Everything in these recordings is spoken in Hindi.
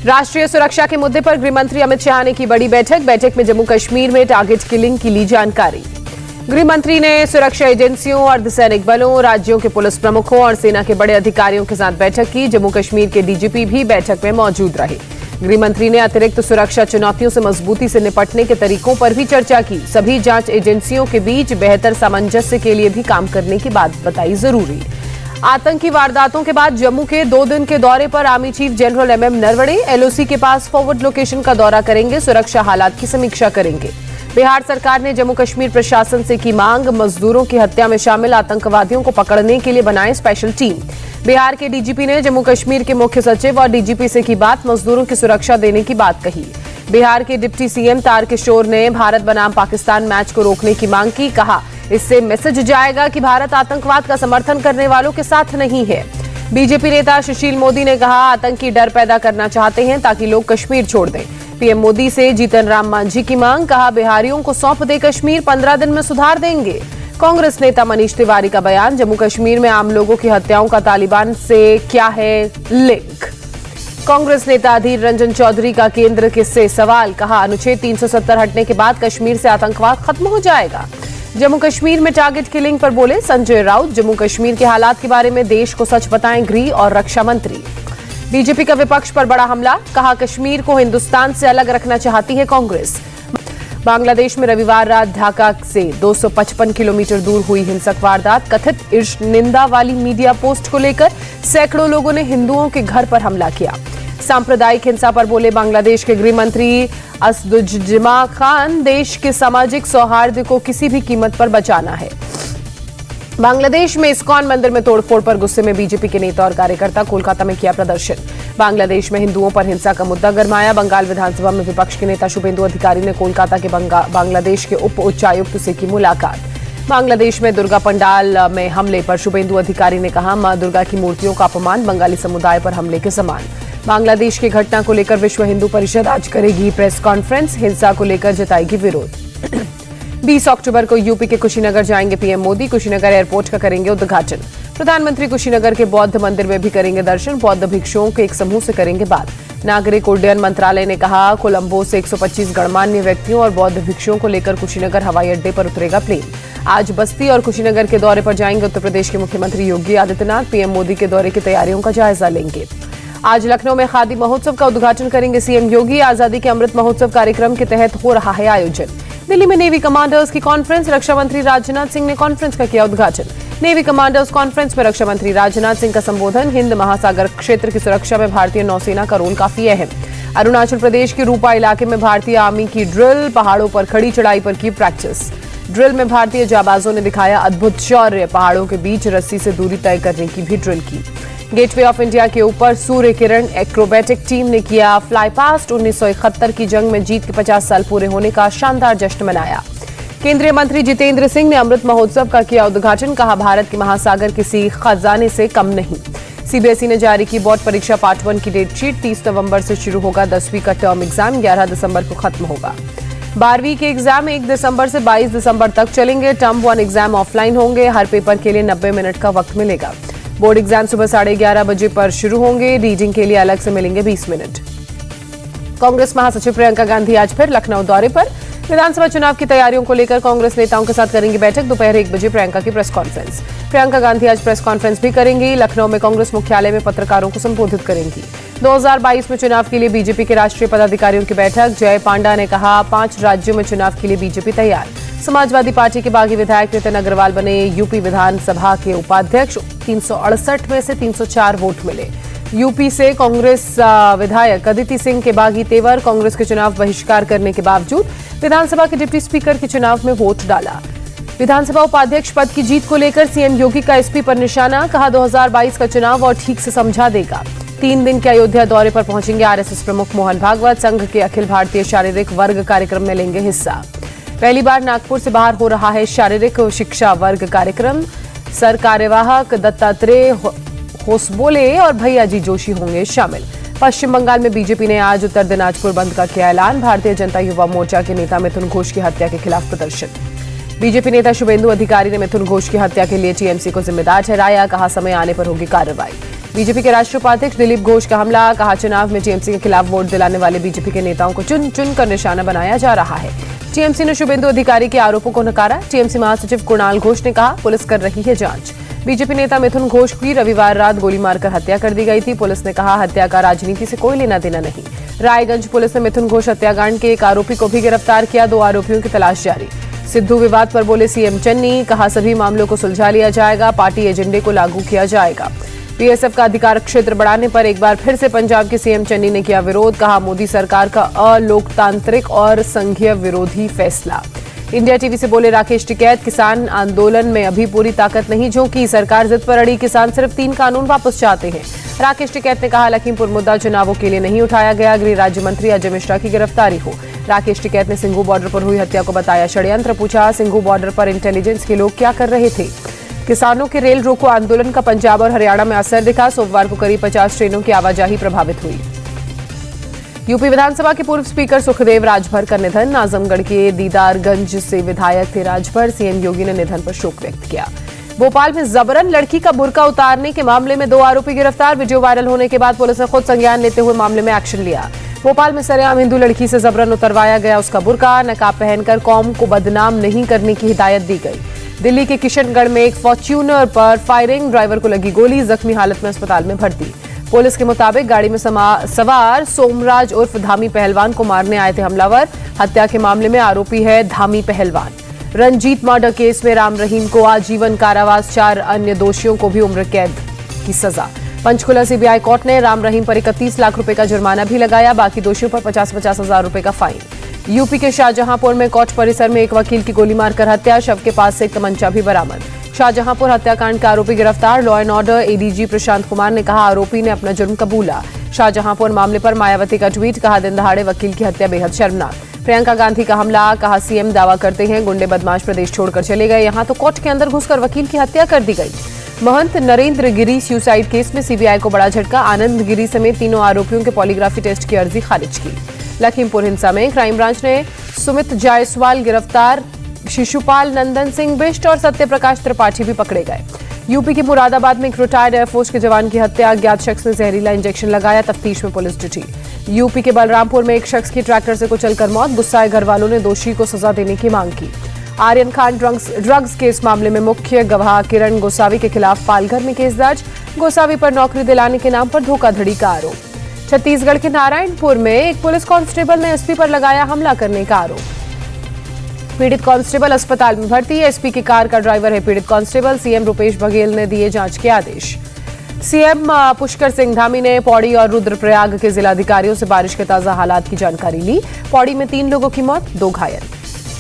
राष्ट्रीय सुरक्षा के मुद्दे पर गृह मंत्री अमित शाह ने की बड़ी बैठक में जम्मू कश्मीर में टारगेट किलिंग की ली जानकारी। गृह मंत्री ने सुरक्षा एजेंसियों, अर्धसैनिक बलों, राज्यों के पुलिस प्रमुखों और सेना के बड़े अधिकारियों के साथ बैठक की। जम्मू कश्मीर के डीजीपी भी बैठक में मौजूद रहे। गृह मंत्री ने अतिरिक्त सुरक्षा चुनौतियों से मजबूती से निपटने के तरीकों पर भी चर्चा की। सभी जांच एजेंसियों के बीच बेहतर सामंजस्य के लिए भी काम करने की बात बताई जरूरी। आतंकी वारदातों के बाद जम्मू के 2 दिन के दौरे पर army chief general MM Naravane LOC के पास फॉरवर्ड लोकेशन का दौरा करेंगे, सुरक्षा हालात की समीक्षा करेंगे। बिहार सरकार ने जम्मू कश्मीर प्रशासन से की मांग, मजदूरों की हत्या में शामिल आतंकवादियों को पकड़ने के लिए बनाए स्पेशल टीम। बिहार के डीजीपी ने जम्मू कश्मीर के मुख्य सचिव और डीजीपी से की बात, मजदूरों की सुरक्षा देने की बात कही। बिहार के डिप्टी सीएम तारकिशोर ने भारत बनाम पाकिस्तान मैच को रोकने की मांग की। कहा, इससे मैसेज जाएगा कि भारत आतंकवाद का समर्थन करने वालों के साथ नहीं है। बीजेपी नेता सुशील मोदी ने कहा, आतंकी डर पैदा करना चाहते हैं ताकि लोग कश्मीर छोड़ दें। पीएम मोदी से जीतन राम मांझी की मांग। कहा, बिहारियों को सौंप दे कश्मीर, 15 दिन में सुधार देंगे। कांग्रेस नेता मनीष तिवारी का बयान, जम्मू कश्मीर में आम लोगों की हत्याओं का तालिबान से क्या है लिंक। कांग्रेस नेता अधीर रंजन चौधरी का केंद्र से सवाल। कहा, अनुच्छेद 370 हटने के बाद कश्मीर से आतंकवाद खत्म हो जाएगा। जम्मू कश्मीर में टारगेट किलिंग पर बोले संजय राउत। जम्मू कश्मीर के हालात के बारे में देश को सच बताएं गृह और रक्षा मंत्री। बीजेपी का विपक्ष पर बड़ा हमला। कहा, कश्मीर को हिंदुस्तान से अलग रखना चाहती है कांग्रेस। बांग्लादेश में रविवार रात ढाका से 255 किलोमीटर दूर हुई हिंसक वारदात। कथित ईर्ष्या निंदा वाली मीडिया पोस्ट को लेकर सैकड़ों लोगों ने हिंदुओं के घर पर हमला किया। सांप्रदायिक हिंसा पर बोले बांग्लादेश के गृह मंत्री असदुज्जमा खान। देश के सामाजिक सौहार्द को किसी भी कीमत पर बचाना है। बांग्लादेश में इस्कॉन मंदिर में तोड़फोड़ पर गुस्से में बीजेपी के नेता और कार्यकर्ता कोलकाता में किया प्रदर्शन। बांग्लादेश में हिंदुओं पर हिंसा का मुद्दा गरमाया। बंगाल विधानसभा में विपक्ष के नेता शुभेंदु अधिकारी ने कोलकाता के बांग्लादेश के उप उच्चायुक्त से की मुलाकात। बांग्लादेश में दुर्गा पंडाल में हमले पर शुभेंदु अधिकारी ने कहा, मां दुर्गा की मूर्तियों का अपमान बंगाली समुदाय पर हमले के समान। बांग्लादेश की घटना को लेकर विश्व हिंदू परिषद आज करेगी प्रेस कॉन्फ्रेंस, हिंसा को लेकर जताएगी विरोध। 20 अक्टूबर को यूपी के कुशीनगर जाएंगे पीएम मोदी। कुशीनगर एयरपोर्ट का करेंगे उद्घाटन। प्रधानमंत्री कुशीनगर के बौद्ध मंदिर में भी करेंगे दर्शन। बौद्ध भिक्षुओं के एक समूह से करेंगे बात। नागरिक उड्डयन मंत्रालय ने कहा, कोलंबो से 125 गणमान्य व्यक्तियों और बौद्ध भिक्षुओं को लेकर कुशीनगर हवाई अड्डे पर उतरेगा प्लेन। आज बस्ती और कुशीनगर के दौरे पर जाएंगे उत्तर प्रदेश के मुख्यमंत्री योगी आदित्यनाथ। पीएम मोदी के दौरे की तैयारियों का जायजा लेंगे। आज लखनऊ में खादी महोत्सव का उद्घाटन करेंगे सीएम योगी। आजादी के अमृत महोत्सव कार्यक्रम के तहत हो रहा है आयोजन। दिल्ली में नेवी कमांडर्स की कॉन्फ्रेंस। रक्षा मंत्री राजनाथ सिंह ने कॉन्फ्रेंस का किया उद्घाटन। नेवी कमांडर्स कॉन्फ्रेंस में रक्षा मंत्री राजनाथ सिंह का संबोधन। हिंद महासागर क्षेत्र की सुरक्षा में भारतीय नौसेना का रोल काफी अहम। अरुणाचल प्रदेश के रूपा इलाके में भारतीय आर्मी की ड्रिल। पहाड़ों पर खड़ी चढ़ाई पर की प्रैक्टिस। ड्रिल में भारतीय जाबाजों ने दिखाया अद्भुत शौर्य। पहाड़ों के बीच रस्सी से दूरी तय करने की भी ड्रिल की। गेटवे ऑफ इंडिया के ऊपर सूर्य किरण एक्रोबैटिक टीम ने किया फ्लाई पास्ट। 1971 की जंग में जीत के 50 साल पूरे होने का शानदार जश्न मनाया। केंद्रीय मंत्री जितेंद्र सिंह ने अमृत महोत्सव का किया उद्घाटन। कहा, भारत के महासागर किसी खजाने से कम नहीं। सीबीएसई ने जारी की बोर्ड परीक्षा पार्ट 1 की डेट शीट। 30 नवंबर से शुरू होगा 10वीं का टर्म एग्जाम। 11 दिसंबर को खत्म होगा। 12वीं के एग्जाम 1 दिसंबर से 22 दिसंबर तक चलेंगे। टर्म 1 एग्जाम ऑफलाइन होंगे। हर पेपर के लिए 90 मिनट का वक्त मिलेगा। बोर्ड एग्जाम सुबह 11:30 बजे पर शुरू होंगे। रीडिंग के लिए अलग से मिलेंगे 20 मिनट। कांग्रेस महासचिव प्रियंका गांधी आज फिर लखनऊ दौरे पर। विधानसभा चुनाव की तैयारियों को लेकर कांग्रेस नेताओं के साथ करेंगी बैठक। दोपहर 1 बजे प्रियंका की प्रेस कॉन्फ्रेंस। प्रियंका गांधी आज प्रेस कॉन्फ्रेंस भी करेंगी। लखनऊ में कांग्रेस मुख्यालय में पत्रकारों को संबोधित करेंगी। 2022 में चुनाव के लिए बीजेपी के राष्ट्रीय पदाधिकारियों की बैठक। जय पांडा ने कहा, 5 राज्यों में चुनाव के लिए बीजेपी तैयार। समाजवादी पार्टी के बागी विधायक नितिन अग्रवाल बने यूपी विधानसभा के उपाध्यक्ष। 368 में से 304 वोट मिले। यूपी से कांग्रेस विधायक अदिति सिंह के बागी तेवर। कांग्रेस के चुनाव बहिष्कार करने के बावजूद विधानसभा के डिप्टी स्पीकर के चुनाव में वोट डाला। विधानसभा उपाध्यक्ष पद की जीत को लेकर सीएम योगी का एसपी पर निशाना। कहा, 2022 का चुनाव और ठीक से समझा देगा। 3 दिन के अयोध्या दौरे पर पहुंचेंगे आरएसएस प्रमुख मोहन भागवत। संघ के अखिल भारतीय शारीरिक वर्ग कार्यक्रम में लेंगे हिस्सा। पहली बार नागपुर से बाहर हो रहा है शारीरिक शिक्षा वर्ग कार्यक्रम। सर कार्यवाहक दत्तात्रेय होसबोले और भैयाजी जोशी होंगे शामिल। पश्चिम बंगाल में बीजेपी ने आज उत्तर दिनाजपुर बंद का किया ऐलान। भारतीय जनता युवा मोर्चा के नेता मिथुन घोष की हत्या के खिलाफ प्रदर्शन। बीजेपी नेता शुभेंदु अधिकारी ने मिथुन घोष की हत्या के लिए टीएमसी को जिम्मेदार ठहराया। कहा, समय आने पर होगी कार्रवाई। बीजेपी के राष्ट्रीय उपाध्यक्ष दिलीप घोष का हमला, कहा चुनाव में टीएमसी के खिलाफ वोट दिलाने वाले बीजेपी के नेताओं को चुन चुन कर निशाना बनाया जा रहा है। टीएमसी ने शुभेंदु अधिकारी के आरोपों को नकारा। टीएमसी महासचिव कुणाल घोष ने कहा, पुलिस कर रही है जांच। बीजेपी नेता मिथुन घोष की रविवार रात गोली मारकर हत्या कर दी गई थी। पुलिस ने कहा, हत्या का राजनीति से कोई लेना देना नहीं। रायगंज पुलिस ने मिथुन घोष हत्याकांड के एक आरोपी को भी गिरफ्तार किया। 2 आरोपियों की तलाश जारी। सिद्धू विवाद पर बोले सीएम चन्नी, कहा सभी मामलों को सुलझा लिया जाएगा, पार्टी एजेंडे को लागू किया जाएगा। बीएसएफ का अधिकार क्षेत्र बढ़ाने पर एक बार फिर से पंजाब के सीएम चन्नी ने किया विरोध, कहा मोदी सरकार का अलोकतांत्रिक और संघीय विरोधी फैसला। इंडिया टीवी से बोले राकेश टिकैत, किसान आंदोलन में अभी पूरी ताकत नहीं झोंकी, सरकार जिद पर अड़ी, किसान सिर्फ 3 कानून वापस चाहते हैं। राकेश टिकैत ने कहा, लखीमपुर मुद्दा चुनावों के लिए नहीं उठाया गया, गृह राज्य मंत्री अजय मिश्रा की गिरफ्तारी हो। राकेश टिकैत ने सिंघू बॉर्डर पर हुई हत्या को बताया षड्यंत्र। पूछा, सिंघू बॉर्डर पर इंटेलिजेंस के लोग क्या कर रहे थे। किसानों के रेल रोको आंदोलन का पंजाब और हरियाणा में असर दिखा। सोमवार को करीब 50 ट्रेनों की आवाजाही प्रभावित हुई। यूपी विधानसभा के पूर्व स्पीकर सुखदेव राजभर का निधन। आजमगढ़ के दीदारगंज से विधायक थे राजभर। सीएम योगी ने निधन पर शोक व्यक्त किया। भोपाल में जबरन लड़की का बुर्का उतारने के मामले में 2 आरोपी गिरफ्तार। वीडियो वायरल होने के बाद पुलिस ने खुद संज्ञान लेते हुए मामले में एक्शन लिया। भोपाल में सरेआम हिंदू लड़की से जबरन उतरवाया गया उसका बुर्का। नकाब पहनकर कौम को बदनाम नहीं करने की हिदायत दी गई। दिल्ली के किशनगढ़ में एक फॉर्च्यूनर पर फायरिंग, ड्राइवर को लगी गोली, जख्मी हालत में अस्पताल में भर्ती। पुलिस के मुताबिक गाड़ी में सवार सोमराज उर्फ धामी पहलवान को मारने आए थे हमलावर। हत्या के मामले में आरोपी है धामी पहलवान। रंजीत मर्डर केस में राम रहीम को आजीवन कारावास, 4 अन्य दोषियों को भी उम्र कैद की सजा। पंचकुला सीबीआई कोर्ट ने राम रहीम पर 31 लाख रुपए का जुर्माना भी लगाया, बाकी दोषियों पर 50-50 हजार रुपए का फाइन। यूपी के शाहजहांपुर में कोर्ट परिसर में एक वकील की गोली मारकर हत्या, शव के पास से एक तमंचा भी बरामद। शाहजहांपुर हत्याकांड का आरोपी गिरफ्तार। Law and order ADG Prashant Kumar ने कहा, आरोपी ने अपना जुर्म कबूला। शाहजहांपुर मामले पर मायावती का ट्वीट, कहा दिन दहाड़े वकील की हत्या बेहद शर्मनाक। प्रियंका गांधी का हमला, कहा सीएम दावा करते हैं गुंडे बदमाश प्रदेश छोड़कर चले गए, यहां तो कोर्ट के अंदर घुसकर वकील की हत्या कर दी गई। महंत नरेंद्र गिरी सुसाइड केस में सीबीआई को बड़ा झटका। आनंद गिरी समेत 3 आरोपियों के पॉलीग्राफी टेस्ट की अर्जी खारिज की। लखीमपुर हिंसा में क्राइम ब्रांच ने सुमित जायसवाल गिरफ्तार। शिशुपाल नंदन सिंह बिष्ट और सत्यप्रकाश त्रिपाठी भी पकड़े गए। यूपी के मुरादाबाद में एक रिटायर्ड एयरफोर्स के जवान की हत्या, अज्ञात शख्स ने जहरीला इंजेक्शन लगाया, तफ्तीश में पुलिस जुटी। यूपी के बलरामपुर में एक शख्स की ट्रैक्टर से कुचलकर मौत, गुस्साए घर वालों ने दोषी को सजा देने की मांग की। आर्यन खान ड्रग्स केस मामले में मुख्य गवाह किरण गोसावी के खिलाफ पालघर में केस दर्ज। गोसावी पर नौकरी दिलाने के नाम पर धोखाधड़ी का आरोप। छत्तीसगढ़ के नारायणपुर में एक पुलिस कांस्टेबल ने एसपी पर लगाया हमला करने का आरोप। पीड़ित कांस्टेबल अस्पताल में भर्ती है। एसपी की कार का ड्राइवर है पीड़ित कांस्टेबल। सीएम भूपेश बघेल ने दिए जांच के आदेश। सीएम पुष्कर सिंह धामी ने पौड़ी और रुद्रप्रयाग के जिलाधिकारियों से बारिश के ताजा हालात की जानकारी ली। पौड़ी में 3 लोगों की मौत, 2 घायल।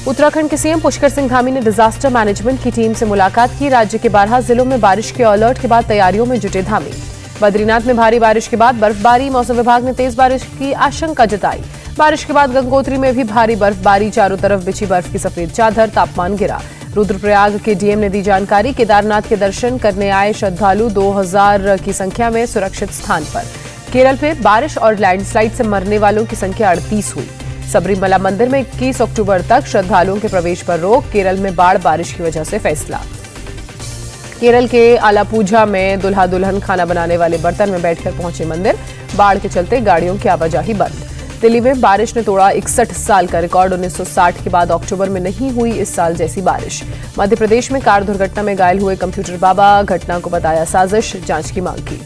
उत्तराखंड के सीएम पुष्कर सिंह धामी ने डिजास्टर मैनेजमेंट की टीम से मुलाकात की। राज्य के 12 जिलों में बारिश के अलर्ट के बाद तैयारियों में जुटे धामी। बद्रीनाथ में भारी बारिश के बाद बर्फबारी, मौसम विभाग ने तेज बारिश की आशंका जताई। बारिश के बाद गंगोत्री में भी भारी बर्फबारी, चारों तरफ बिछी बर्फ की सफेद चादर, तापमान गिरा। रुद्रप्रयाग के डीएम ने दी जानकारी, केदारनाथ के दर्शन करने आए श्रद्धालु 2000 की संख्या में सुरक्षित स्थान पर। केरल में बारिश और लैंडस्लाइड से मरने वालों की संख्या 38 हुई। सबरीमला मंदिर में 21 अक्टूबर तक श्रद्धालुओं के प्रवेश पर रोक। केरल में बाढ़ बारिश की वजह से फैसला। केरल के आलापूझा में दुल्हा दुल्हन खाना बनाने वाले बर्तन में बैठकर पहुंचे मंदिर। बाढ़ के चलते गाड़ियों की आवाजाही बंद। दिल्ली में बारिश ने तोड़ा 61 साल का रिकॉर्ड। 1960 के बाद अक्टूबर में नहीं हुई इस साल जैसी बारिश। मध्य प्रदेश में कार दुर्घटना में घायल हुए कंप्यूटर बाबा, घटना को बताया साजिश, जांच की मांग की।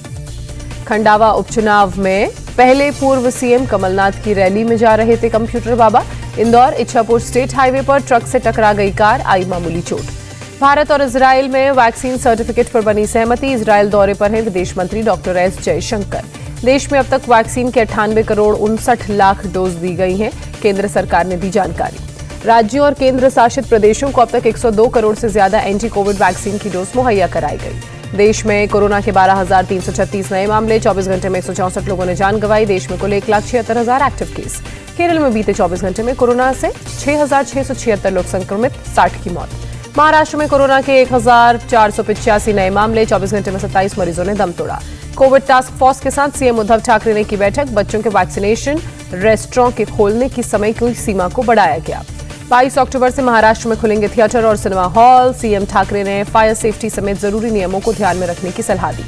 खंडावा उपचुनाव में पहले पूर्व सीएम कमलनाथ की रैली में जा रहे थे कंप्यूटर बाबा। इंदौर इच्छापुर स्टेट हाईवे पर ट्रक से टकरा गई कार, आई मामूली चोट। भारत और इजरायल में वैक्सीन सर्टिफिकेट पर बनी सहमति। इजरायल दौरे पर हैं विदेश मंत्री डॉक्टर एस जयशंकर। देश में अब तक वैक्सीन के 98 करोड़ 59 लाख डोज दी गई हैं, केंद्र सरकार ने दी जानकारी। राज्यों और केंद्र शासित प्रदेशों को अब तक 102 करोड़ से ज्यादा एंटी कोविड वैक्सीन की डोज मुहैया कराई गई। देश में कोरोना के 12,336 नए मामले, 24 घंटे में 164 लोगों ने जान गंवाई। देश में कुल 1,76,000 एक्टिव केस। केरल में बीते 24 घंटे में कोरोना से 6,676 लोग संक्रमित, 60 की मौत। महाराष्ट्र में कोरोना के 1,485 नए मामले, 24 घंटे में 27 मरीजों ने दम तोड़ा। कोविड टास्क फोर्स के साथ सीएम उद्धव ठाकरे ने की बैठक। बच्चों के वैक्सीनेशन, रेस्टोरेंट के खोलने की समय की सीमा को बढ़ाया गया। 22 अक्टूबर से महाराष्ट्र में खुलेंगे थिएटर और सिनेमा हॉल। सीएम ठाकरे ने फायर सेफ्टी समेत जरूरी नियमों को ध्यान में रखने की सलाह दी।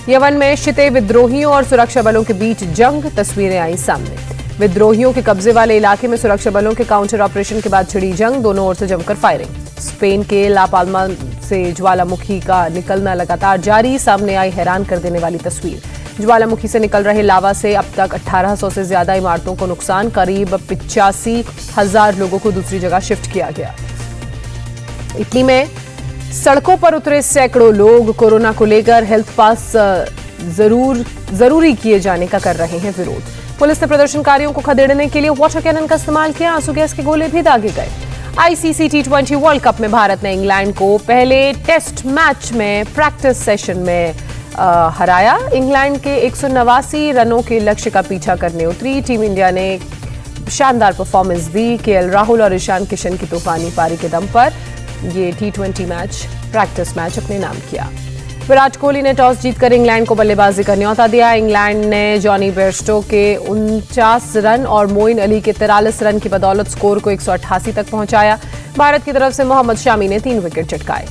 यमन में शिते विद्रोहियों और सुरक्षा बलों के बीच जंग, तस्वीरें आई सामने। विद्रोहियों के कब्जे वाले इलाके में सुरक्षा बलों के काउंटर ऑपरेशन के बाद छिड़ी जंग, दोनों ओर से जमकर फायरिंग। स्पेन के ला पाल्मा से ज्वालामुखी का निकलना लगातार जारी, सामने आई हैरान कर देने वाली तस्वीर। ज्वालामुखी से निकल रहे लावा से अब तक 1800 से ज्यादा इमारतों को नुकसान, करीब 85,000 लोगों को दूसरी जगह शिफ्ट किया गया। इटली में सड़कों पर उतरे सैकड़ों लोग कोरोना को लेकर हेल्थ पास जरूरी किए जाने का कर रहे हैं विरोध। पुलिस ने प्रदर्शनकारियों को खदेड़ने के लिए वाटर कैनन का इस्तेमाल किया, आंसू गैस के गोले भी दागे गए। आईसीसी T20 वर्ल्ड कप में भारत ने इंग्लैंड को पहले टेस्ट मैच में प्रैक्टिस सेशन में हराया। इंग्लैंड के 189 रनों के लक्ष्य का पीछा करने उतरी टीम इंडिया ने शानदार परफॉर्मेंस दी। केएल राहुल और ईशान किशन की तूफानी पारी के दम पर ये T20 मैच प्रैक्टिस मैच अपने नाम किया। विराट कोहली ने टॉस जीतकर इंग्लैंड को बल्लेबाजी का न्योता दिया। इंग्लैंड ने जॉनी बेयरस्टो के 49 रन और मोइन अली के 43 रन की बदौलत स्कोर को 188 तक पहुंचाया। भारत की तरफ से मोहम्मद शामी ने 3 विकेट चटकाए।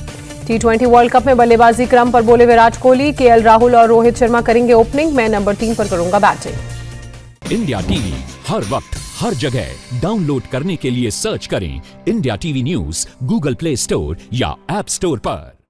T20 वर्ल्ड कप में बल्लेबाजी क्रम पर बोले विराट कोहली, केएल राहुल और रोहित शर्मा करेंगे ओपनिंग, मैं नंबर 3 पर करूंगा बैटिंग। इंडिया टीवी हर वक्त हर जगह डाउनलोड करने के लिए सर्च करें India TV news Google play store या ऐप स्टोर पर।